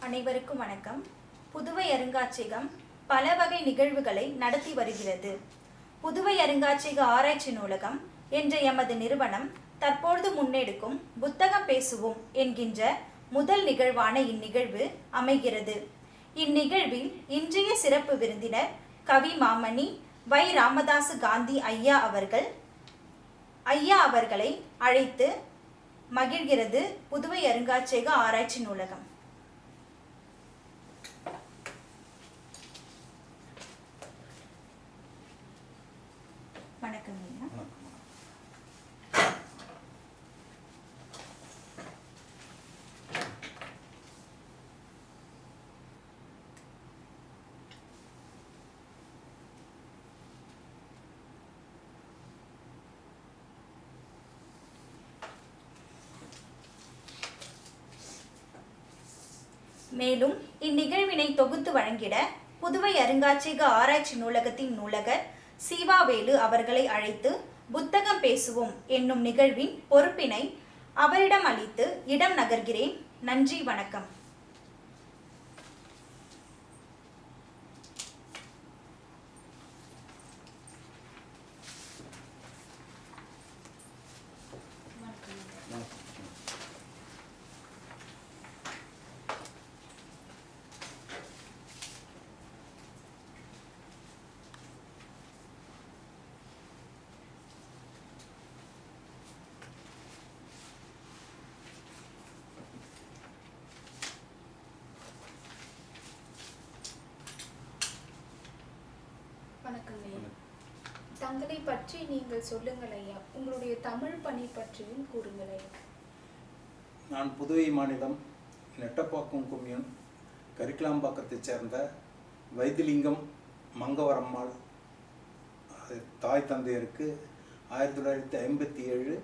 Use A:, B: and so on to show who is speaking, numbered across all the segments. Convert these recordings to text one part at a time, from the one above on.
A: அனைவருக்கும் வணக்கம். புதுவை அருங்காட்சியகம் பல வகை நிகழ்வுகளை நடத்தி வருகிறது. புதுவை அருங்காட்சியக ஆராய்ச்சி நூலகம் என்ற எமது நிறுவனம் தற்பொழுது முன்னெடுக்கும் புத்தகம் பேசுவோம் என்கின்ற முதல் நிகழ்வான இந்நிகழ்வு அமைகிறது. இந்நிகழ்வில் இன்றைய சிறப்பு விருந்தினர் கவி மாமணி வை. ராமதாசு காந்தி ஐயா அவர்களை அழைத்து மகிழ்கிறது புதுவை அருங்காட்சியக ஆராய்ச்சி நூலகம். வணக்கம் ஐயா. மேலும் இந்நிகழ்வினை தொகுத்து வழங்கிட புதுவை அருங்காட்சியக ஆராய்ச்சி நூலகத்தின் நூலகர் சீவாவேலு அவர்களை அழைத்து புத்தகம் பேசுவோம் என்னும் நிகழ்வின் பொறுப்பினை அவரிடம் அளித்து இடம் நகர்கிறேன். நன்றி, வணக்கம்.
B: வணக்கம் ஐயா. தங்களை பற்றி நீங்கள் சொல்லுங்கள் ஐயா. உங்களுடைய தமிழ் பணி பற்றியும் கூறுங்கள் ஐயா.
C: நான் புதுவை மாநிலம் நெட்டப்பாக்கம் கொம்யூன் கரிக்கலாம்பாக்கத்தைச் சேர்ந்த வைத்திலிங்கம் மங்கவரம்மாள் தாய் தந்தையருக்கு 1957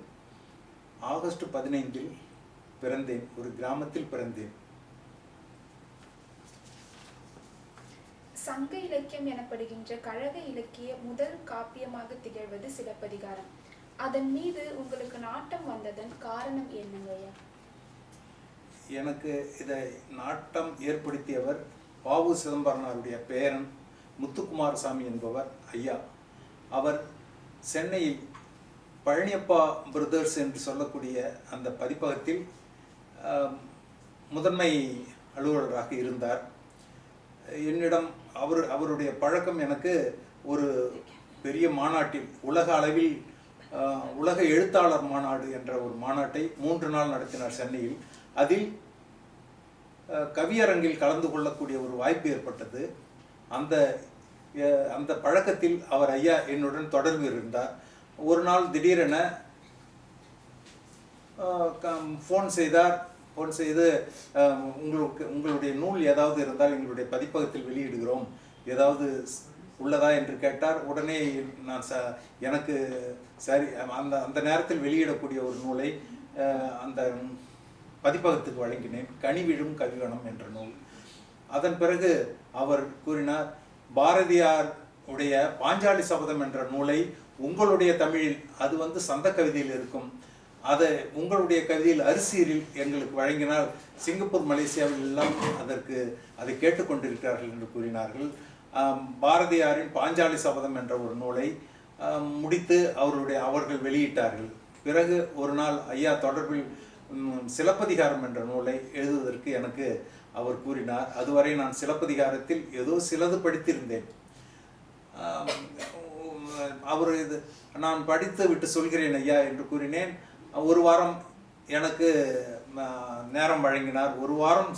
C: ஆகஸ்ட் 15 பிறந்தேன். ஒரு கிராமத்தில் பிறந்தேன்.
B: சங்க இலக்கியம் எனப்படுகின்ற கழக இலக்கிய முதல் காப்பியமாக திகழ்வது சிலப்பதிகாரம். அதன் மீது உங்களுக்கு நாட்டம் வந்ததன் காரணம் என்னங்கய்யா?
C: எனக்கு இதை நாட்டம் ஏற்படுத்தியவர் பாவு சிதம்பரனாருடைய பேரன் முத்துக்குமாரசாமி என்பவர் ஐயா. அவர் சென்னையில் பழனியப்பா பிரதர்ஸ் என்று சொல்லக்கூடிய அந்த பதிப்பகத்தில் முதன்மை அலுவலராக இருந்தார். என்னிடம் அவருடைய பழக்கம் எனக்கு ஒரு பெரிய மாநாட்டில் உலக அளவில் உலக எழுத்தாளர் மாநாடு என்ற ஒரு மாநாட்டை 3 நாள் நடத்தினார் சென்னையில். அதில் கவியரங்கில் கலந்து கொள்ளக்கூடிய ஒரு வாய்ப்பு ஏற்பட்டது. அந்த பழக்கத்தில் அவர் ஐயா என்னுடன் தொடர்பு இருந்தார். ஒரு நாள் திடீரென ஃபோன் செய்து உங்களுடைய நூல் ஏதாவது இருந்தால் எங்களுடைய பதிப்பகத்தில் வெளியிடுகிறோம், ஏதாவது உள்ளதா என்று கேட்டார். உடனே நான் எனக்கு சரி அந்த நேரத்தில் வெளியிடக்கூடிய ஒரு நூலை அந்த பதிப்பகத்துக்கு வழங்கினேன். கனிவிழும் கவிவனம் என்ற நூல். அதன் பிறகு அவர் கூறினார், பாரதியார் உடைய பாஞ்சாலி சபதம் என்ற நூலை உங்களுடைய தமிழில், அது சந்த கவிதையில் இருக்கும், அதை உங்களுடைய கவிதையில் அரிசியில் எங்களுக்கு வழங்கினால் சிங்கப்பூர் மலேசியாவில் எல்லாம் அதை கேட்டுக்கொண்டிருக்கிறார்கள் என்று கூறினார்கள். பாரதியாரின் பாஞ்சாலி சபதம் என்ற ஒரு நூலை முடித்து அவர்கள் வெளியிட்டார்கள். பிறகு ஒரு நாள் ஐயா தொடர்பில் சிலப்பதிகாரம் என்ற நூலை எழுதுவதற்கு எனக்கு அவர் கூறினார். அதுவரை நான் சிலப்பதிகாரத்தில் ஏதோ சிலது படித்திருந்தேன். நான் படித்து விட்டு சொல்கிறேன் ஐயா என்று கூறினேன். ஒரு வாரம் எனக்கு நேரம் வழங்கினார். ஒரு வாரம்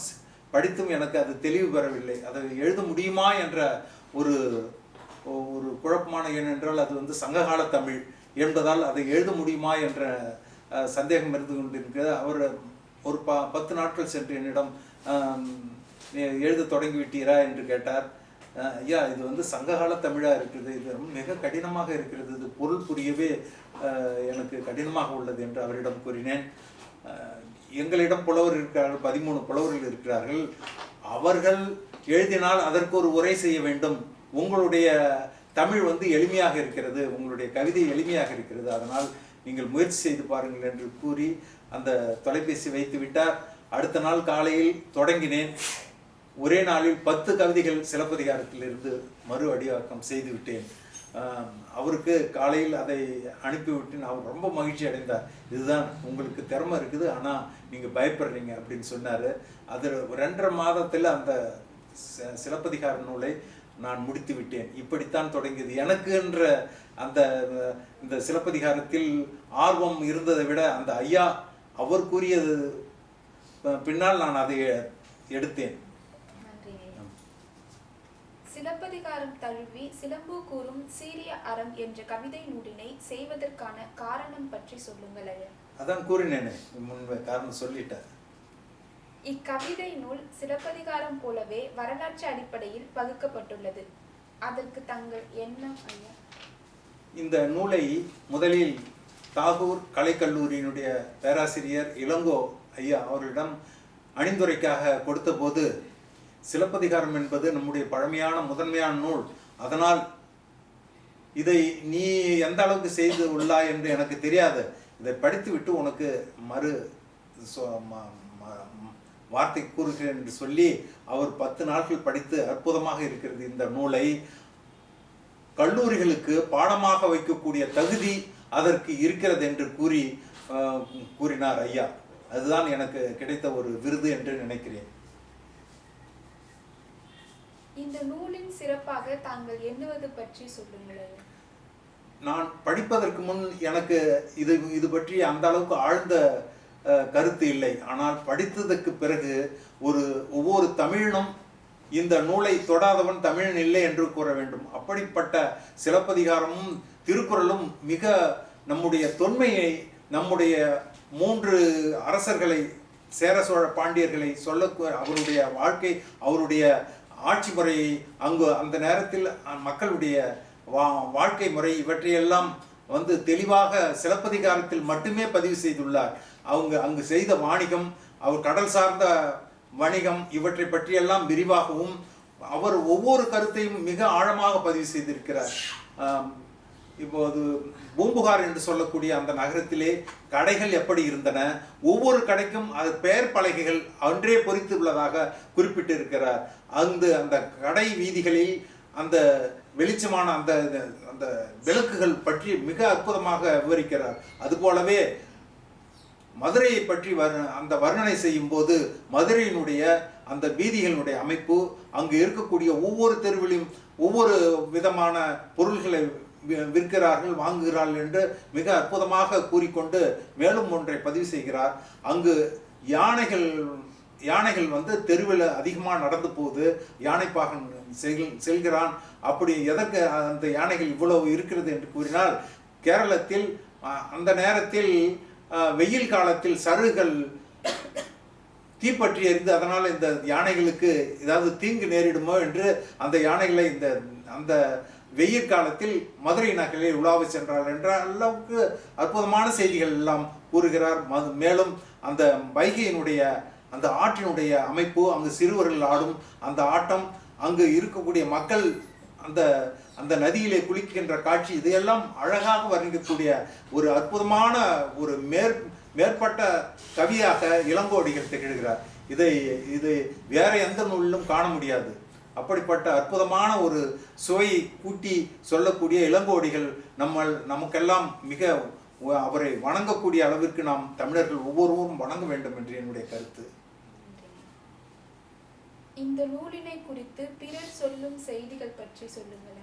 C: படித்தும் எனக்கு அது தெளிவு பெறவில்லை. அதை எழுத முடியுமா என்ற ஒரு குழப்பமான ஏனென்றால் அது சங்ககால தமிழ் என்பதால் அதை எழுத முடியுமா என்ற சந்தேகம் இருந்து கொண்டிருக்கிறது. அவர் ஒரு 10 நாட்கள் சென்று என்னிடம் எழுத தொடங்கிவிட்டீரா என்று கேட்டார். ஐயா, இது சங்ககால தமிழாக இருக்குது, இது மிக கடினமாக இருக்கிறது, இது பொருள் புரியவே எனக்கு கடினமாக உள்ளது என்று அவரிடம் கூறினேன். எங்களிடம் புலவர் இருக்கிறார்கள், 13 புலவர்கள் இருக்கிறார்கள். அவர்கள் எழுதினால் அதற்கு ஒரு உரை செய்ய வேண்டும். உங்களுடைய தமிழ் எளிமையாக இருக்கிறது, உங்களுடைய கவிதை எளிமையாக இருக்கிறது, அதனால் நீங்கள் முயற்சி செய்து பாருங்கள் என்று கூறி அந்த தொலைபேசி வைத்து விட்டார். அடுத்த நாள் காலையில் தொடங்கினேன். ஒரே நாளில் 10 கவிதைகள் சிலப்பதிகாரத்திலிருந்து மறு அடியாக்கம் செய்து விட்டேன். அவருக்கு காலையில் அதை அனுப்பிவிட்டு அவர் ரொம்ப மகிழ்ச்சி அடைந்தார். இதுதான் உங்களுக்கு திறமை இருக்குது, ஆனால் நீங்கள் பயப்படுறீங்க அப்படின்னு சொன்னார். அது 2.5 மாதத்தில் அந்த சிலப்பதிகார நூலை நான் முடித்து விட்டேன். இப்படித்தான் தொடங்கியது எனக்குன்ற அந்த இந்த சிலப்பதிகாரத்தில் ஆர்வம் இருந்ததை விட அந்த ஐயா அவர் கூறியது பின்னால் நான் அதை எடுத்தேன்.
B: சிலப்பதிகாரம் தழுவி சிலம்பு கூறும் சீரிய அறம் என்ற கவிதை நூலினை செய்வதற்கான காரணம் பற்றி சொல்லுங்கள் ஐயா.
C: அதான் கூறினேனே முன்பே, காரணம் சொல்லிட்டேன்.
B: இக்கவிதை நூல் சிலப்பதிகாரம் போலவே வரலாற்று அடிப்படையில் பகுக்கப்பட்டுள்ளது. அதற்கு தங்கள் எண்ணம் ஐயா?
C: இந்த நூலை முதலில் தாகூர் கலைக்கல்லூரியினுடைய பேராசிரியர் இளங்கோ ஐயா அவர்களிடம் அணிந்துரைக்காக கொடுத்த போது, சிலப்பதிகாரம் என்பது நம்முடைய பழமையான முதன்மையான நூல், அதனால் இதை நீ எந்த அளவுக்கு செய்து உள்ளாய் என்று எனக்கு தெரியாது, இதை படித்துவிட்டு உனக்கு மறு வார்த்தை கூறுகிறேன் என்று சொல்லி அவர் 10 நாட்கள் படித்து அற்புதமாக இருக்கிறது இந்த நூலை கல்லூரிகளுக்கு பாடமாக வைக்கக்கூடிய தகுதி அதற்கு இருக்கிறது என்று கூறினார் ஐயா. அதுதான் எனக்கு கிடைத்த ஒரு விருது என்று நினைக்கிறேன்.
B: இந்த நூலின் சிறப்பாக தாங்கள் எண்ணுவது பற்றி சொல்லுங்கள்.
C: நான் படிப்பதற்கு முன் எனக்கு இது பற்றி அந்த அளவுக்கு ஆழ்ந்த கருத்து இல்லை. ஆனால் படித்ததற்கு பிறகு ஒவ்வொரு தமிழனும் இந்த நூலை தொடாதவன் தமிழன் இல்லை என்று கூற வேண்டும். அப்படிப்பட்ட சிலப்பதிகாரமும் திருக்குறளும் மிக நம்முடைய தொன்மையை, நம்முடைய 3 அரசர்களை, சேர சோழ பாண்டியர்களை சொல்ல, அவருடைய வாழ்க்கை, அவருடைய ஆட்சி முறையை, அந்த நேரத்தில் மக்களுடைய வாழ்க்கை முறை, இவற்றையெல்லாம் தெளிவாக சிலப்பதிகாரத்தில் மட்டுமே பதிவு செய்துள்ளார். அங்கு செய்த வாணிகம், அவர் கடல் சார்ந்த வணிகம், இவற்றை பற்றியெல்லாம் விரிவாகவும் அவர் ஒவ்வொரு கருத்தையும் மிக ஆழமாக பதிவு செய்திருக்கிறார். இப்போது பூம்புகார் என்று சொல்லக்கூடிய அந்த நகரத்திலே கடைகள் எப்படி இருந்தன, ஒவ்வொரு கடைக்கும் அது பெயர் பலகைகள் அன்றே பொறித்துள்ளதாக குறிப்பிட்டிருக்கிறார். அந்த கடை வீதிகளில் அந்த வெளிச்சமான அந்த விளக்குகள் பற்றி மிக அற்புதமாக விவரிக்கிறார். அதுபோலவே மதுரையை பற்றி அந்த வர்ணனை செய்யும் போது மதுரையினுடைய அந்த வீதிகளினுடைய அமைப்பு, அங்கு இருக்கக்கூடிய ஒவ்வொரு தெருவிலும் ஒவ்வொரு விதமான பொருள்களை விற்கிறார்கள், வாங்குகிறார்கள் என்று மிக அற்புதமாக கூறிக்கொண்டு மேலும் ஒன்றை பதிவு செய்கிறார். அங்கு யானைகள் தெருவில் அதிகமாக நடந்து போகுது, யானைப்பாகன் செல்கிறான். அப்படி எதற்கு அந்த யானைகள் இவ்வளவு இருக்கிறது என்று கூறினால், கேரளத்தில் அந்த நேரத்தில் வெயில் காலத்தில் சருகுகள் தீப்பற்றி எரிந்து அதனால் இந்த யானைகளுக்கு ஏதாவது தீங்கு நேரிடுமோ என்று அந்த யானைகளை அந்த வெயில் காலத்தில் மதுரை நகரில் உலாவ சென்றார் என்ற அளவுக்கு அற்புதமான செய்திகள் எல்லாம் கூறுகிறார். மேலும் அந்த வைகையினுடைய அந்த ஆற்றினுடைய அமைப்பு, அங்கு சிறுவர்கள் ஆடும் அந்த ஆட்டம், அங்கு இருக்கக்கூடிய மக்கள் அந்த நதியிலே குளிக்கின்ற காட்சி, இதையெல்லாம் அழகாக வர்ணிக்கக்கூடிய ஒரு அற்புதமான ஒரு மேற்பட்ட கவியாக இளங்கோடிகள் திகழ்கிறார். இது வேற எந்த நூலிலும் காண முடியாது. அப்படிப்பட்ட அற்புதமான ஒரு சுவையை கூட்டி சொல்லக்கூடிய இளங்கோடிகள் நமக்கெல்லாம் மிக அவரை வணங்கக்கூடிய அளவிற்கு நாம் தமிழர்கள் ஒவ்வொருவரும் வணங்க வேண்டும் என்று என்னுடைய கருத்து.
B: இந்த நூலினை குறித்து பிறர் சொல்லும் செய்திகள் பற்றி சொல்லுங்கள்.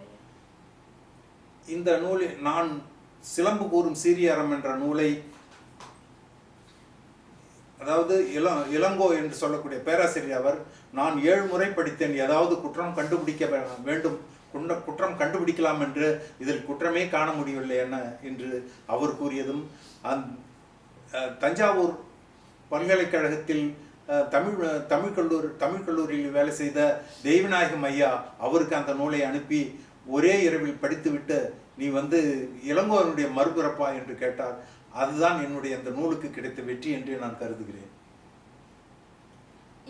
C: இந்த நூலில் நான் சிலம்பு கூறும் சீரிய அறம் என்ற நூலை, அதாவது இளங்கோ என்று சொல்லக்கூடிய பேராசிரியர் அவர், நான் 7 முறை படித்தேன். ஏதாவது குற்றம் கண்டுபிடிக்க வேண்டும், குற்றம் கண்டுபிடிக்கலாம் என்று, இதில் குற்றமே காண முடியவில்லை என்று அவர் கூறியதும், தஞ்சாவூர் பல்கலைக்கழகத்தில் தமிழ் கல்லூரியில் வேலை செய்த தெய்வநாயகம் ஐயா அவருக்கு அந்த நூலை அனுப்பி ஒரே இரவில் படித்துவிட்டு, நீ இளங்கோவனுடைய மறுபிறப்பா என்று கேட்டார். அதுதான் என்னுடைய அந்த நூலுக்கு கிடைத்த வெற்றி என்று நான் கருதுகிறேன்.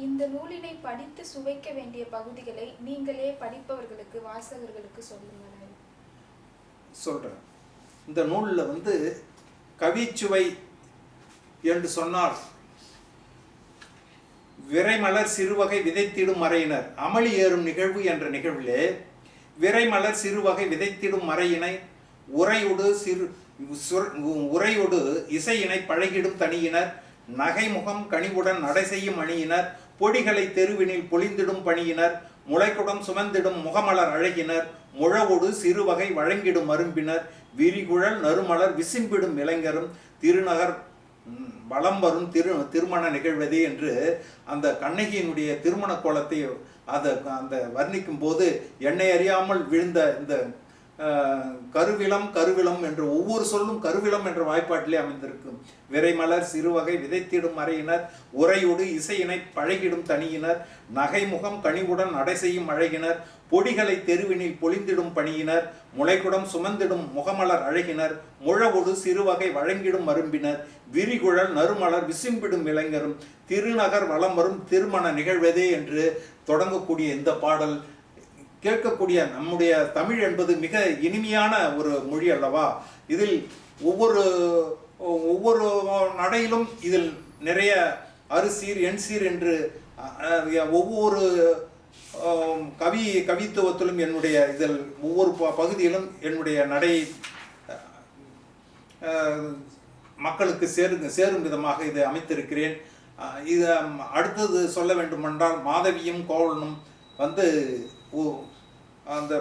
B: இந்த நூலினை படித்து சுவைக்க வேண்டிய பகுதிகளை நீங்களே படிப்பவர்களுக்கு, வாசகர்களுக்கு சொல்லுங்கள்.
C: சொல்றேன். இந்த நூலில் கவிச்சுவை என்று சொன்னால் விரைமலர் சிறுவகை விதைத்திடும் மறையினர். அமளி ஏறும் நிகழ்வு என்ற நிகழ்விலே விரைமலர் சிறுவகை விதைத்திடும் மறையினை உரையொடு இசையினை பழகிடும் தனியினர். நகைமுகம் கனிவுடன் நடை செய்யும் அணியினர். பொடிகளை தெருவினில் பொழிந்திடும் பணியினர். முளைக்குடம் சுமந்திடும் முகமலர் அழகினர். முழவொடு சிறுவகை வழங்கிடும் மரும்பினர். விரிகுழல் நறுமலர் விசிம்பிடும் இளைஞரும் திருநகர் வலம் வரும் திருமண நிகழ்வதே என்று அந்த கண்ணகியினுடைய திருமண கோலத்தை அந்த வர்ணிக்கும் போது என்னை அறியாமல் விழுந்த இந்த கருவிளம் என்று ஒவ்வொரு சொல்லும் கருவிளம் என்ற வாய்ப்பாட்டிலே அமைந்திருக்கும். விரைமலர் சிறுவகை விதைத்திடும் மறையினர். உரையோடு இசையினை பழகிடும் தனியினர். நகைமுகம் கனிவுடன் நடை செய்யும் அழகினர். பொடிகளை தெருவினில் பொழிந்திடும் பணியினர். முளைக்குடம் சுமந்திடும் முகமலர் அழகினர். முழவொடு சிறுவகை வழங்கிடும் மரும்பினர். விரிகுழல் நறுமலர் விசிம்பிடும் இளைஞரும் திருநகர் வலம் வரும் திருமண நிகழ்வதே என்று தொடங்கக்கூடிய இந்த பாடல் கேட்கக்கூடிய நம்முடைய தமிழ் என்பது மிக இனிமையான ஒரு மொழி அல்லவா. இதில் ஒவ்வொரு நடையிலும் இதில் நிறைய அறுசீர் எண்சீர் என்று ஒவ்வொரு கவித்துவத்திலும் என்னுடைய இதில் ஒவ்வொரு பகுதியிலும் என்னுடைய நடை மக்களுக்கு சேரும் விதமாக இதை அமைத்திருக்கிறேன். இது அடுத்தது சொல்ல வேண்டுமென்றால் மாதவியும் கோவலனும் வந்து அந்த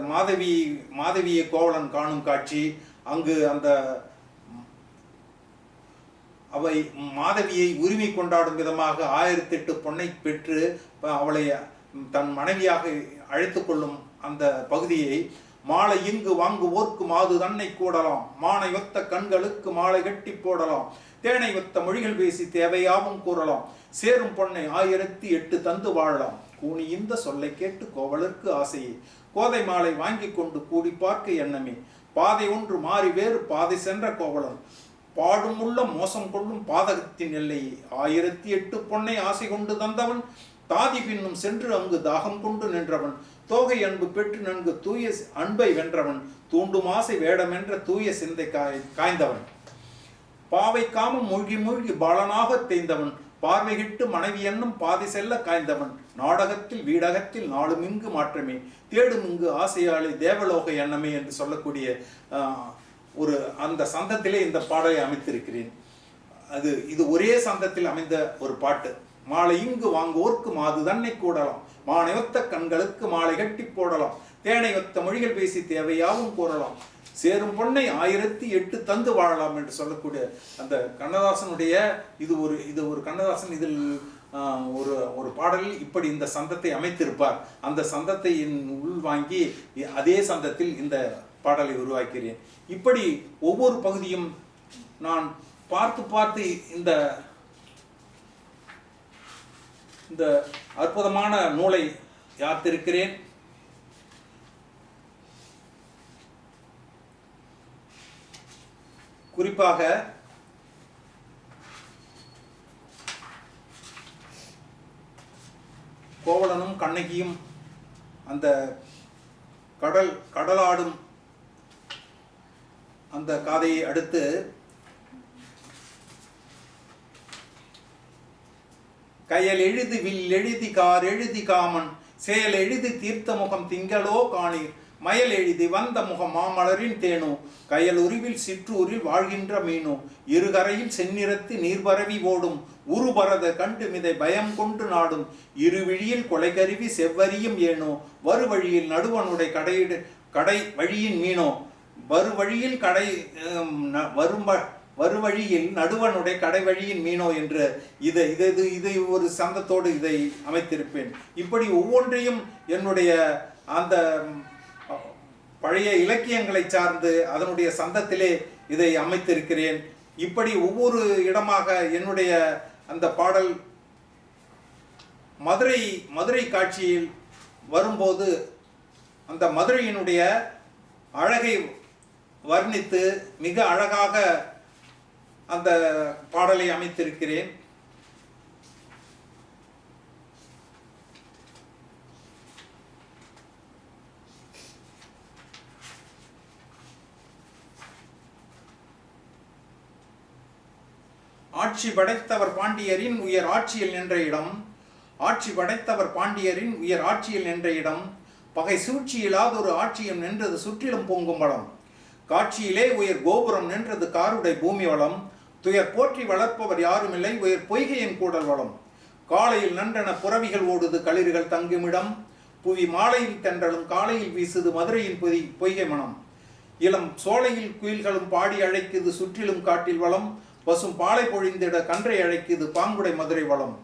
C: மாதவியை கோவலன் காணும் காட்சி. அங்கு அந்த அவை மாதவியை உரிமை கொண்டாடும் விதமாக 1008 பொன்னை பெற்று அவளை தன் மனைவியாக அழைத்து கொள்ளும் அந்த பகுதியை மாலை இங்கு வாங்குவோர்க்கு மாது தன்னை கூடலாம். மானை ஒத்த கண்களுக்கு மாலை கட்டி போடலாம். தேனை ஒத்த மொழிகள் பேசி தேவையாவும் கூறலாம். சேரும் பொன்னை 1008 தந்து வாழலாம். கூனி இந்த சொல்லை கேட்டு கோவலருக்கு ஆசையே. கோதை மாலை வாங்கி கொண்டு கூடி பார்க்க எண்ணமே. பாதை ஒன்று மாறி வேறு பாதை சென்ற கோவலன் பாடும் உள்ள மோசம் கொள்ளும் பாதகத்தின் எல்லையே. 1008 பொன்னை ஆசை கொண்டு தந்தவன் தாதி பின்னும் சென்று அங்கு தாகம் கொண்டு நின்றவன். தோகை அன்பு பெற்று நன்கு தூய அன்பை வென்றவன். தூண்டும் ஆசை வேடமென்ற தூய சிந்தை காய்ந்தவன். பாவை காமம் மூழ்கி பாலனாக தேய்ந்தவன். பார்வைகிட்டு மனைவி என்னும் பாதை செல்ல காய்ந்தவன். நாடகத்தில் வீடகத்தில் நாளும் இங்கு மாற்றமே. தேடும் இங்கு ஆசையாளி தேவலோக எண்ணமே என்று சொல்லக்கூடிய ஒரு அந்த சந்தத்திலே இந்த பாடலை அமைத்திருக்கிறேன். இது ஒரே சந்தத்தில் அமைந்த ஒரு பாட்டு. மாலை இங்கு வாங்குவோர்க்கு மாது தன்னை கூடலாம். மானை ஒத்த கண்களுக்கு மாலை கட்டி போடலாம். தேனை ஒத்த மொழிகள் பேசி தேவையாவும் கூறலாம். சேரும் பொன்னை 1008 தந்து வாழலாம் என்று சொல்லக்கூடிய அந்த கண்ணதாசனுடைய இது ஒரு கண்ணதாசன் இதில் ஒரு பாடலில் இப்படி இந்த சந்தத்தை அமைத்திருப்பார். அந்த சந்தத்தை உள் வாங்கி அதே சந்தத்தில் இந்த பாடலை உருவாக்கிறேன். இப்படி ஒவ்வொரு பகுதியும் நான் பார்த்து இந்த அற்புதமான நூலை யாத்திருக்கிறேன். குறிப்பாக கோவலனும் கண்ணகியும் அந்த கடலாடும் அந்த காதையை அடுத்து கையல் எழுதி வில் எழுதி கார் எழுதி காமன் செயல் எழுதி தீர்த்த முகம் திங்களோ காணீர் மயல் எழுதி வந்த முகம் மாமலரின் தேனோ கயல் உருவில் சிற்றூரில் வாழ்கின்ற மீனோ இருகரையில் செந்நிறத்து நீர்பரவி ஓடும் உருபரத கண்டு மிதை பயம் கொண்டு நாடும் இருவிழியில் கொலைகருவி செவ்வரியும் ஏனோ வருவழியில் நடுவனுடைய கடை வழியின் மீனோ வருவழியில் வருவழியில் நடுவனுடைய கடைவழியின் மீனோ என்று இதை ஒரு சந்தத்தோடு இதை அமைத்திருப்பேன். இப்படி ஒவ்வொன்றையும் என்னுடைய அந்த பழைய இலக்கியங்களை சார்ந்து அதனுடைய சந்தத்திலே இதை அமைத்திருக்கிறேன். இப்படி ஒவ்வொரு இடமாக என்னுடைய அந்த பாடல் மதுரை காட்சியில் வரும்போது அந்த மதுரையினுடைய அழகை வர்ணித்து மிக அழகாக அந்த பாடலை அமைத்திருக்கிறேன். ஆட்சி படைத்தவர் பாண்டியரின் உயர் ஆட்சியில் நின்ற இடம் ஆட்சி படைத்தவர் பாண்டியரின் உயர் ஆட்சியில் நின்ற இடம். பகை சூழ்ச்சி இல்லாதொரு ஆட்சியும் நின்றது சுற்றிலும் பொங்கும் வளம். காட்சியிலே உயர் கோபுரம் நின்றது காருடை பூமி வளம். துயர் போற்றி வளர்ப்பவர் யாருமில்லை உயர் பொய்கையின் கூடல் வளம். காலையில் நன்றன புறவிகள் ஓடுது களிர்கள் தங்குமிடம். புவி மாலையில் தென்றலும் காலையில் வீசுது மதுரையின் பொய்கை மனம். இளம் சோலையில் குயில்களும் பாடி அழைக்குது சுற்றிலும் காட்டில் வளம். பசும் பாலை பொழிந்திட கன்றை அழைக்குது பாங்குடை மதுரை வளம்.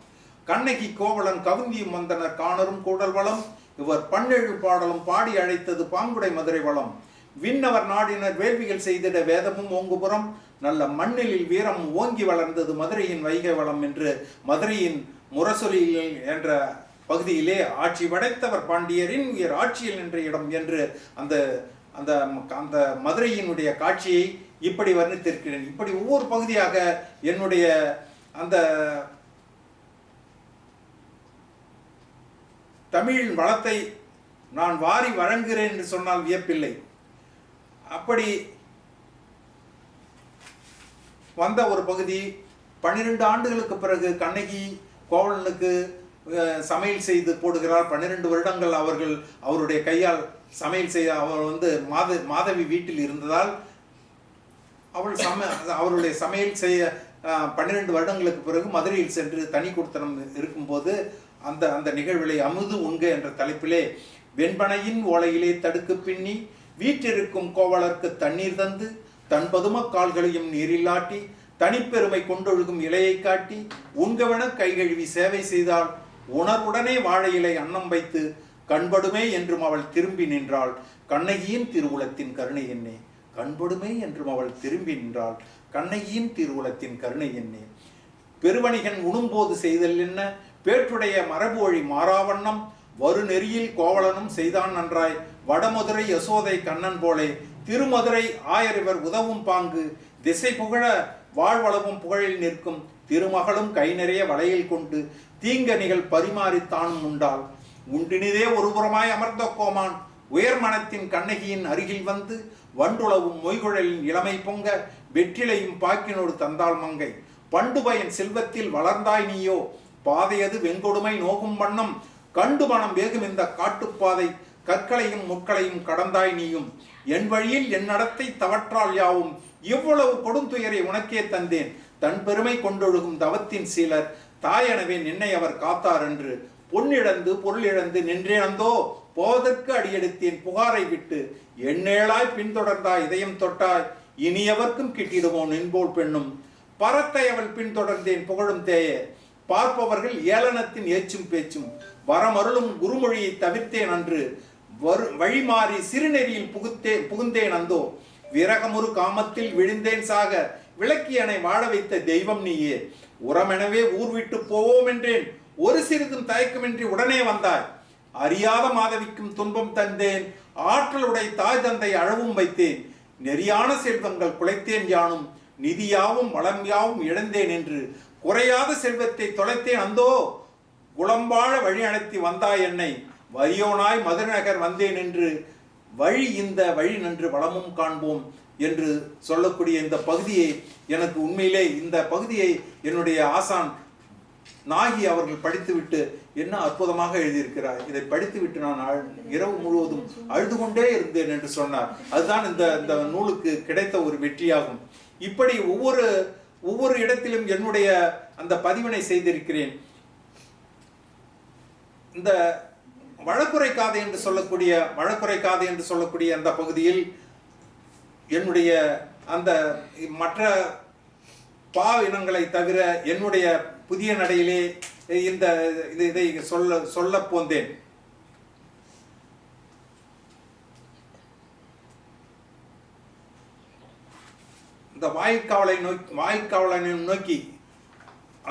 C: கண்ணகி கோவலன் கவுந்தியும் வந்தனர் காணரும் கூடல் வளம். இவர் பன்னெழு பாடலும் பாடி அழைத்தது பாங்குடை மதுரை வளம். விண்ணவர் நாடினர் வேள்விகள் செய்திட வேதமும் ஓங்குபுறம். நல்ல மண்ணிலில் வீரம் ஓங்கி வளர்ந்தது மதுரையின் வைகை வளம் என்று மதுரையின் முரசொலியில் என்ற பகுதியிலே ஆட்சி படைத்தவர் பாண்டியரின் உயர் ஆட்சியில் நின்ற இடம் என்று அந்த அந்த அந்த மதுரையினுடைய காட்சியை இப்படி வர்ணித்திருக்கிறேன். இப்படி ஒவ்வொரு பகுதியாக என்னுடைய அந்த தமிழின் வளத்தை நான் வாரி வழங்குகிறேன் என்று சொன்னால் வியப்பில்லை. அப்படி வந்த ஒரு பகுதி 12 ஆண்டுகளுக்கு பிறகு கண்ணகி கோவலனுக்கு சமையல் செய்து போடுகிறார். 12 வருடங்கள் அவருடைய கையால் சமையல் செய்ய அவர் மாதவி வீட்டில் இருந்ததால் அவருடைய சமையல் செய்ய 12 வருடங்களுக்கு பிறகு மதுரையில் சென்று தனி கொடுத்தனம் இருக்கும்போது அந்த நிகழ்விலை அமுது உண்க என்ற தலைப்பிலே வெண்பனையின் ஓலையிலே தடுக்கு பின்னி வீற்றிருக்கும் கோவலர்க்கு தண்ணீர் தந்து தன் பதும கால்களையும் நீரில்லாட்டி தனிப்பெருமை கொண்டொழுகும் இலையை காட்டி உண்கவன கைகழுவி சேவை செய்தால் உணர்வுடனே வாழை இலை அன்னம் வைத்து கண்படுமே என்றும் அவள் திரும்பி நின்றாள். கண்ணகியின் திருவுளத்தின் கருணை என்னே கண்படுமே என்றும் அவள் திரும்பி நின்றாள். கண்ணகியின் திருவுளத்தின் கருணை என்னே. பெருவணிகன் உணும்போது செய்தல் என்ன பேற்றுடைய மரபு வழி மாறாவண்ணம் வரு நெறியில் கோவலனும் செய்தான் நன்றாய் வடமதுரை யசோதை கண்ணன் போலே திருமதுரை ஆயரிவர் உதவும் பாங்கு திசை புகழ வாழ்வளவும் புகழில் நிற்கும் திருமகளும் கை நிறைய வளையில் கொண்டு தீங்கனிகள் பரிமாறித்தானும் உண்டாள். உண்டினிதே ஒருபுறமாய் அமர்ந்த கோமான் உயர் மனத்தின் கண்ணகியின் அருகில் வந்து வண்டுளவும் மொய்குழலின் இளமை பொங்க வெற்றிலையும் பாக்கினோடு தந்தாள் மங்கை. பண்டு பயன் செல்வத்தில் வளர்ந்தாய் நீயோ பாதையது வெண்கொடுமை நோகும் வண்ணம் கண்டு மனம் வேகும் இந்த காட்டுப்பாதை கற்களையும் முட்களையும் கடந்தாய் நீயும். என் வழியில் என் நடத்தை தவற்றால் யாவும் இவ்வளவு கொடுந்துயரை உனக்கே தந்தேன். தன் பெருமை கொண்டொழுகும் தவத்தின் சீலர் தாயெனவே நின்னை அவர் காத்தார் என்று பொன்னிழந்து பொருள் இழந்து நின்றேனந்தோ போவதற்கு அடியெடுத்தேன் புகாரை விட்டு எண்ணேளாய் பின்தொடர்ந்தாய் இதயம் தொட்டாய் இனியவர்க்கும் கிட்டிடுமோ நின்போல் பெண்ணும் பரத்தை அவள் பின்தொடர்ந்தேன் புகழும் தேய பார்ப்பவர்கள் ஏளனத்தின் ஏச்சும் பேச்சும் வரமருளும் குருமொழியை தவிர்த்தேன் அன்று வழிமாறி சிறுநெறியில் புகுந்தேன் அந்தோ விரகமுறு காமத்தில் விழுந்தேன் சாக விளக்கியனை வாழ வைத்த தெய்வம் நீயே. உரமெனவே ஊர் விட்டு போவோம் என்றேன் ஒரு சிறிதும் தயக்கமின்றி உடனே வந்தாய். அறியாத மாதவிக்கும் துன்பம் தந்தேன் ஆற்றலுடைய தாய் தந்தை அழவும் வைத்தேன். நெறியான செல்வங்கள் குலைத்தேன் யானும் நிதியாவும் வளம் யாவும் இழந்தேன் என்று குறையாத செல்வத்தை தொலைத்தேன் அந்தோ குளம்பாழ வழி அழைத்தி வந்தாய் என்னை வரியோனாய் மதுரை நகர் வந்தேன் என்று வழி இந்த வழி நின்று வளமும் காண்போம் என்று சொல்லக்கூடிய இந்த பகுதியை எனக்கு உண்மையிலே இந்த பகுதியை என்னுடைய ஆசான் நாகி அவர்கள் படித்துவிட்டு என்ன அற்புதமாக எழுதியிருக்கிறார். இதை படித்துவிட்டு நான் இரவு முழுவதும் அழுது கொண்டே இருந்தேன் என்று சொன்னார். அதுதான் இந்த நூலுக்கு கிடைத்த ஒரு வெற்றியாகும். இப்படி ஒவ்வொரு இடத்திலும் என்னுடைய அந்த பதிவினை செய்திருக்கிறேன். இந்த வழக்குரை காதை என்று சொல்லக்கூடிய அந்த பகுதியில் என்னுடைய அந்த மற்ற இனங்களை தவிர என்னுடைய புதிய நடையிலே இதை சொல்ல போந்தேன். இந்த வாயிற்காவலனை நோக்கி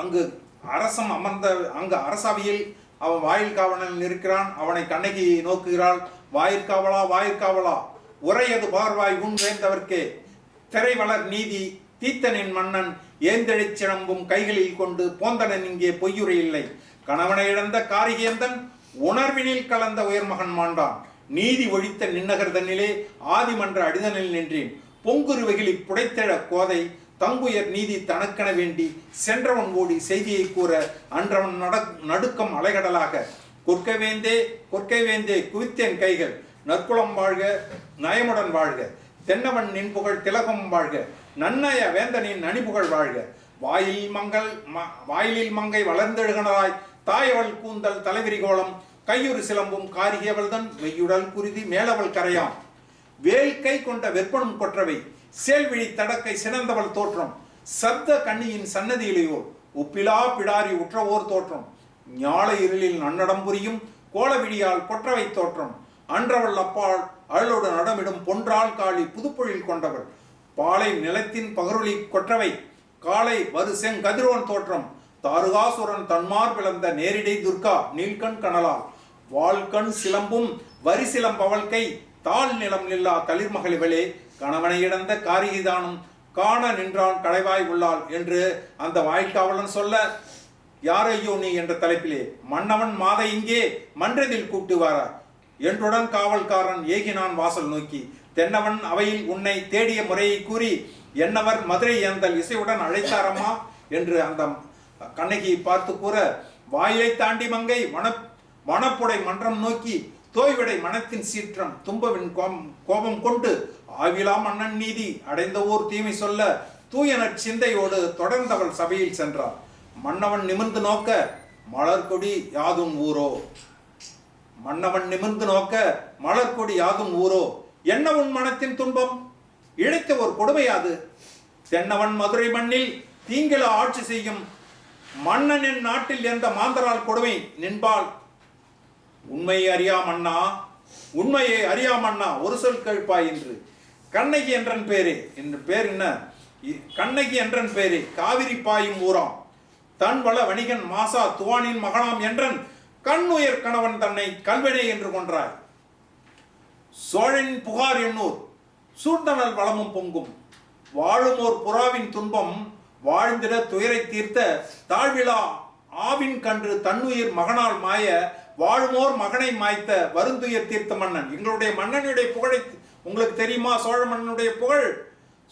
C: அங்கு அரசம் அமர்ந்த அரசவையில் அவன் வாயில் காவலன் இருக்கிறான். அவனை கண்ணகி நோக்குகிறாள். வாயிற்காவலா உரையது பார்வாய் உன் வேந்தவர்க்கே திரை வளர் நீதி தீத்தனின் மன்னன் ஏந்தெழிச் சிலம்பும் கைகளில் கொண்டு போந்தனன் இங்கே பொய்யுரை இல்லை. கணவனை இழந்த காரிகேந்தன் உணர்வினில் கலந்த உயர்மகன் மாண்டான். நீதி ஒழித்த நின்னகர் தன்னிலே ஆதிமன்ற அடிதனில் நின்றேன். பொங்குருவகிலி புடைத்தெழ கோதை தங்குயர் நீதி தனக்கென வேண்டி சென்றவன் ஓடி செய்தியை கூற அன்றவன் நடுக்கம் அலைகடலாக கொற்கை வேந்தே குவித்தேன் கைகள் நற்குலம் வாழ்க நயமுடன் வாழ்க தென்னவன் நின்புகழ் திலகம் வாழ்க நன்னய வேந்தனின் நனிபுகழ் வாழ்க வாயிலில் மங்கை வளர்ந்தெழுகனராய் தாயவள் கூந்தல் தலைவிரிகோளம் கையுறு சிலம்பும் காரிகையவள்தன் மெய்யுடல் குருதி மேலவள் கரையாம் வேல் கை கொண்ட வெப்பனும் கொற்றவை சேல்விழி தடக்கை சிறந்தவள் தோற்றம் சப்த கண்ணியின் சன்னதியிலேயோர் உப்பிலா பிடாரி உற்றவோர் தோற்றம் ஞாழ இருளில் நன்னடம் புரியும் கோலவிழியால் கொற்றவை தோற்றம் அன்றவள் அப்பாள் அழலோடு நடமிடும் பொன்றாள் காளி புதுப்பொழில் கொண்டவள் பாலை நிலத்தின் பகருளி கொற்றவை காலை வரு செங்கதிரோன் தோற்றம் தாருகாசுரன் தன்மார் பிளந்த நேரிடை துர்கா நீல்கண் கனலால் வால்கண் சிலம்பும் வரி சிலம்பவள்கை தாழ் நிலம் நில்லா தளிர்மகளிவளே கணவனை இழந்த காரிகிதானும் காண நின்றான் கடைவாய் உள்ளாள் என்று அந்த வாய்க்காவலன் சொல்ல யாரையோ நீ என்ற தலைப்பிலே மன்னவன் மாதை இங்கே மன்றதில் கூட்டுவாரா என்றுடன் காவல்காரன் ஏகினான் வாசல் நோக்கி தென்னவன் அவையில் உன்னை தேடிய முறையை கூறி என்னவர் மதுரை ஏந்தல் இசையுடன் அழைத்தாரம்மா என்று அந்த கண்ணகியை பார்த்து கூற வாயை தாண்டி மங்கை வனப்புடை மன்றம் நோக்கி தோய்விடை மனத்தின் சீற்றம் தும்பவின் கோபம் கொண்டு ஆவிலா மன்னன் நீதி அடைந்த ஓர் தீமை சொல்ல தூயனர் சிந்தையோடு தொடர்ந்தவள் சபையில் சென்றார். மன்னவன் நிமிர்ந்து நோக்க மலர்கொடி யாதும் ஊரோ மன்னவன் நிமிர்ந்து நோக்க மலர்கொடி யாதும் ஊரோ என்ன உன் மனத்தின் துன்பம் இழைத்த ஒரு கொடுமையாது தென்னவன் மதுரை மண்ணில் தீங்கில ஆட்சி செய்யும் மன்னனின் நாட்டில் எந்த மாந்தரால் கொடுமை நின்பால் உண்மையை அறியாமண்ணா ஒரு சொல் கேட்பாய் என்று கண்ணகி என்றன் பேரே என்று பேர் என்ன கண்ணகி என்றன் பேரே காவிரி பாயும் ஊராம் தன் வள வணிகன் மாசா துவானின் மகனாம் என்றன் கண்ணுயர் கணவன் தன்னை கல்வனே என்று கொன்றாய் சோழன் புகார் எண்ணூர் சூழ்ந்தனல் வளமும் பொங்கும் வாழுமோர் புறாவின் துன்பம் வாழ்ந்திட துயரை தீர்த்த தாழ்விழா ஆவின் கன்று தன்னுயிர் மகனால் மாய வாழுமோர் மகனை மாய்த்த வருந்துயர் தீர்த்த மன்னன். எங்களுடைய மன்னனுடைய புகழை உங்களுக்கு தெரியுமா? சோழ மன்னனுடைய புகழ்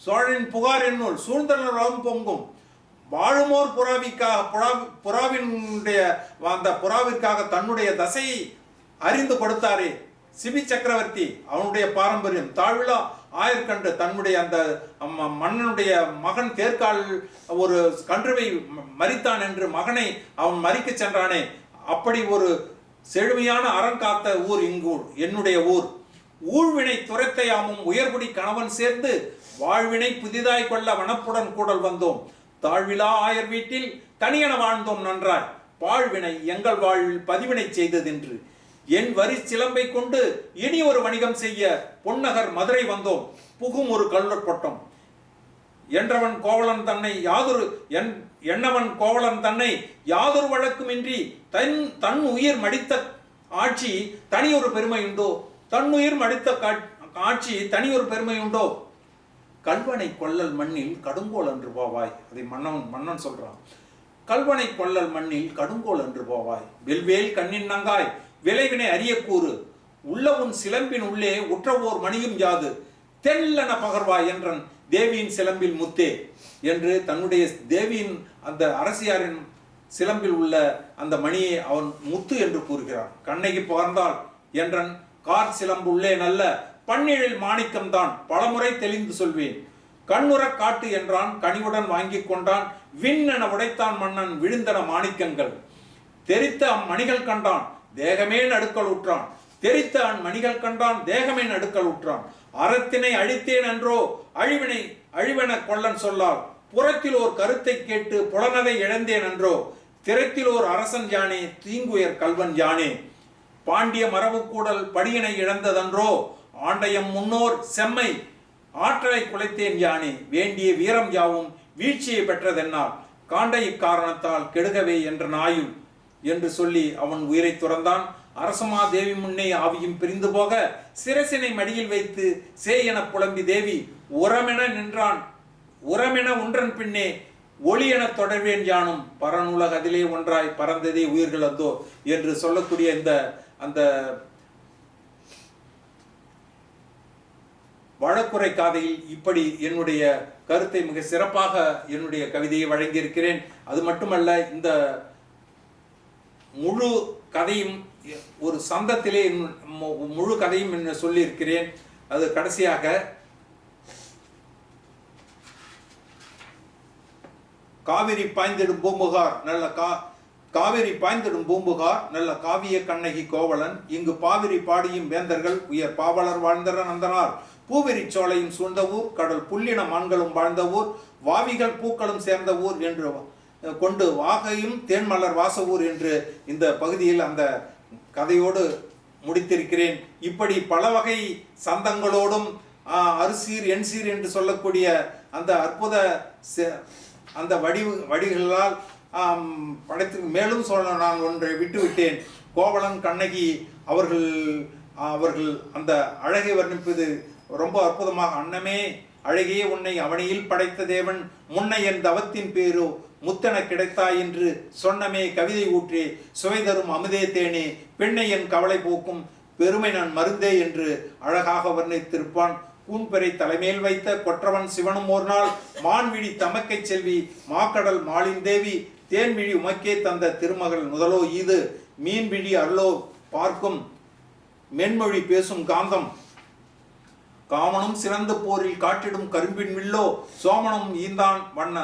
C: சோழனின் புகார் என்னுள் சூழ்ந்தனர் வளம் பொங்கும் வாழுமோர் புறாவினுடைய அந்த புறாவிற்காக தன்னுடைய தசையை அறிந்து கொடுத்தாரே சிபி சக்கரவர்த்தி. அவனுடைய பாரம்பரியம் தாழ்விழா ஆயர்கண்டு தன்னுடைய அந்த மன்னனுடைய மகன் தேர்கால் ஒரு கன்றுவை மரித்தான் என்று மகனை அவன் மறிக்க சென்றானே, அப்படி ஒரு செழுமையான அரண் காத்த ஊர் இங்கு என்னுடைய ஊர். ஊழ்வினை துரைத்தையாமும் உயர்குடி கணவன் சேர்ந்து வாழ்வினை புதிதாய் கொள்ள வனப்புடன் கூடல் வந்தோம். தாழ்விழா ஆயர் வீட்டில் தனியென வாழ்ந்தோம் நன்றாய். பாழ்வினை எங்கள் வாழ்வில் பதிவினை செய்ததென்று என் வரி சிலம்பை கொண்டு இனி ஒரு வணிகம் செய்ய பொன்னகர் மதுரை வந்தோம். புகும் ஒரு கள்ளற்பட்டம் என்றவன் கோவலன் தன்னை யாதொரு வழக்குமின்றி தன் உயிர் மடித்த ஆட்சி தனியொரு பெருமை உண்டோ? தன்னுயிர் மடித்த ஆட்சி தனியொரு பெருமை உண்டோ? கல்வனை கொள்ளல் மண்ணில் கடுங்கோல் என்று போவாய். அதை மன்னன் சொல்றான். கல்வனை கொள்ளல் மண்ணில் கடுங்கோல் என்று போவாய். வெல்வேல் கண்ணின் நங்காய் விளைவினை அறிய கூறு உள்ள உன் சிலம்பின் உள்ளே உற்றவோர் மணியும் யாது தெல்லன பகர்வாய் என்றன் தேவியின் சிலம்பில் முத்தே என்று தன்னுடைய தேவியின் அந்த அரசியாரின் சிலம்பில் உள்ள அந்த மணியை அவன் முத்து என்று கூறுகிறான். கண்ணகி பகர்ந்தாள் என்றன் கார் சிலம்பு உள்ளே நல்ல பன்னிழில் மாணிக்கம் தான் பலமுறை தெளிந்து சொல்வேன். கண்ணுற காட்டு என்றான் கனிவுடன் வாங்கி கொண்டான். விண்ணென உடைத்தான் மன்னன் விழுந்தன மாணிக்கங்கள். தெரித்த அம்மணிகள் கண்டான் தேகமே நடுக்கல் உற்றான். தெரித்த அம்மணிகள் கண்டான் தேகமே நடுக்கல் உற்றான். அறத்தினை அழித்தேன் என்றோ அழிவென கொள்ளன் சொல்லால் புறத்தில் ஓர் கருத்தை கேட்டு புலனதை இழந்தேன் என்றோ திறத்தில் ஓர் அரசன் யானே தீங்குயர் கல்வன் யானே. பாண்டிய மரபு கூடல் படியினை இழந்ததன்றோ ஆண்டையம் முன்னோர் செம்மை ஆற்றலை குலைத்தேன் யானே. வேண்டிய வீரம் யாவும் வீழ்ச்சியை பெற்றதென்னால் காண்டை இக்காரணத்தால் கெடுகவே என்ற நாயுள் என்று சொல்லி அவன் உயிரை துறந்தான். அரசமா தேவி முன்னே ஆவியும் பிரிந்து போக சிரசினை மடியில் வைத்து சேயென புலம்பி தேவி உரமென ஒன்றன் பின்னே ஒளி என தொடர்வேன் யானும் பரநூலக அதிலே ஒன்றாய் பறந்ததே உயிர்கள் அந்தோ என்று சொல்லக்கூடிய அந்த வழக்குரை காதையில் இப்படி என்னுடைய கருத்தை மிக சிறப்பாக என்னுடைய கவிதையை வழங்கியிருக்கிறேன். அது மட்டுமல்ல, இந்த முழு கதையும் ஒரு சந்தத்திலே முழு கதையும் என்ன சொல்லியிருக்கிறேன். அது கடைசியாக காவிரி பாய்ந்திடும் பூம்புகார் நல்ல காவிரி பாய்ந்திடும் பூம்புகார் நல்ல காவிய கண்ணகி கோவலன் இங்கு பாவிரி பாடியும் வேந்தர்கள் உயர் பாவலர் வாழ்ந்தனர் நந்தனார் பூவெறி சோலையும் சூழ்ந்த ஊர் கடல் புல்லின மான்களும் வாழ்ந்த ஊர் வாவிகள் பூக்களும் சேர்ந்த ஊர் என்று கொண்டு வாகையும் தேன்மலர் வாச ஊர் என்று இந்த பகுதியில் அந்த கதையோடு முடித்திருக்கிறேன். இப்படி பல வகை சந்தங்களோடும் அரிசீர் எண்சீர் என்று சொல்லக்கூடிய அந்த அற்புத அந்த வடிகளால் படைத்து மேலும் சொல்ல நான் ஒன்றை விட்டுவிட்டேன். கோவலன் கண்ணகி அவர்கள் அந்த அழகை வர்ணிப்பது ரொம்ப அற்புதமாக, அன்னமே அழகே உன்னை அவனியில் படைத்த தேவன் முன்னை என் தவத்தின் பேரோ முத்தென கிடைத்தாய் என்று சொன்னமே கவிதை ஊற்றே சுவை தரும் அமுதே தேனே பெண்ணை என் கவலை போக்கும் பெருமை நான் மருந்தே என்று அழகாக வர்ணித்திருப்பான். கூன்பெறை தலைமேல் வைத்த கொற்றவன் சிவனும் ஒரு நாள் மான்விழி தமக்கை செல்வி மாக்கடல் மாலிந்தேவி தேன்விழி உமக்கே தந்த திருமகள் முதலோ ஈது மீன்விழி அருளோ பார்க்கும் மென்மொழி பேசும் காந்தம் காமனும் சிறந்த போரில் காட்டிடும் கரும்பின் வில்லோ சோமனும் ஈந்தான் வண்ண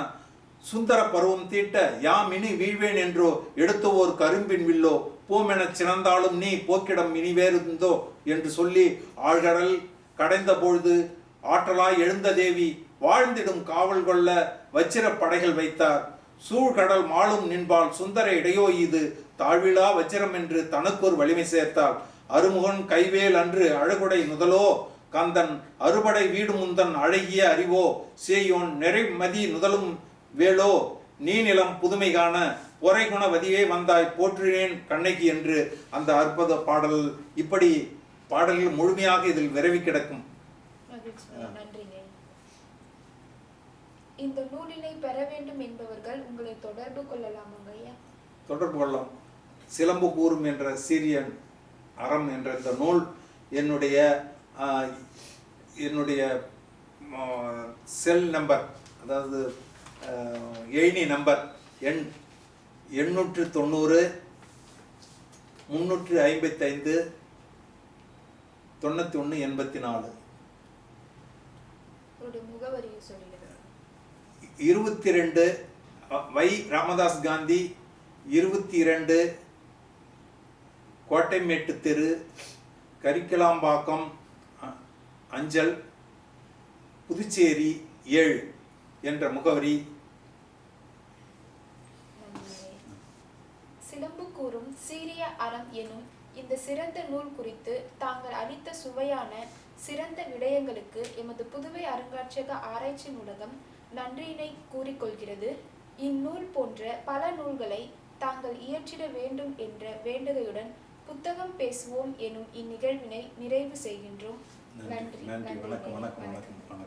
C: சுந்தர பருவம் தீட்ட யாமினி வீழ்வேன் என்றோ எடுத்த ஓர் கரும்பின் வில்லோ பூமெனச் சிறந்தாலும் நீ போக்கிடம் இனி வேறுந்தோ என்று சொல்லி ஆழ்கடல் கடைந்த பொழுது ஆற்றலாய் எழுந்த தேவி வாழ்ந்திடும் காவல் கொள்ள வச்சிர படைகள் வைத்தார் சூழ்கடல் மாளும் நின்பால் சுந்தர இடையோ இது தாழ்விழா வச்சிரம் என்று தனக்கொரு வலிமை சேர்த்தாள் அருமுகன் கைவேல் அன்று அழகுடை முதலோ கந்தன் அறுபடை வீடு முந்தன் அழகிய அறிவோ சேயோன் நிறைமதி நுதலும் வேளோ நீ நிலம் புதுமை காண பொறைகுண வதியே வந்தாய் போற்றினேன் கண்ணகி என்று அந்த அற்புத பாடல். இப்படி பாடல்கள் முழுமையாக இதில் விரவி கிடக்கும்.
B: நன்றிங்க. இந்த நூலினை பெற வேண்டும் என்பவர்கள் உங்களை தொடர்பு கொள்ளலாமாங்க ஐயா?
C: தொடர்பு கொள்ளலாம். சிலம்பு கூறும் என்ற சீரியன் அறம் என்ற இந்த நூல் என்னுடைய செல் நம்பர், அதாவது எயினி நம்பர் எண் 890 355 91 84.
B: முகவரியை சொல்லிடுங்க.
C: 22 வை ராமதாஸ் காந்தி 22 கோட்டைமேட்டு தெரு கரிக்கலாம்பாக்கம் அஞ்சல் புதுச்சேரி 7 என்ற முகவரி.
B: சிலம்பு கூறும் சீரிய அறம் எனும் இந்த சிறந்த நூல் குறித்து தாங்கள் அளித்த சுவையான சிறந்த விடயங்களுக்கு எமது புதுவை அருங்காட்சியக ஆராய்ச்சி நூலகம் நன்றியினை கூறிக்கொள்கிறது. இந்நூல் போன்ற பல நூல்களை தாங்கள் இயற்றிட வேண்டும் என்ற வேண்டுகையுடன் புத்தகம் பேசுவோம் எனும் இந்நிகழ்வினை நிறைவு செய்கின்றோம். நன்றி.
C: வணக்கம்.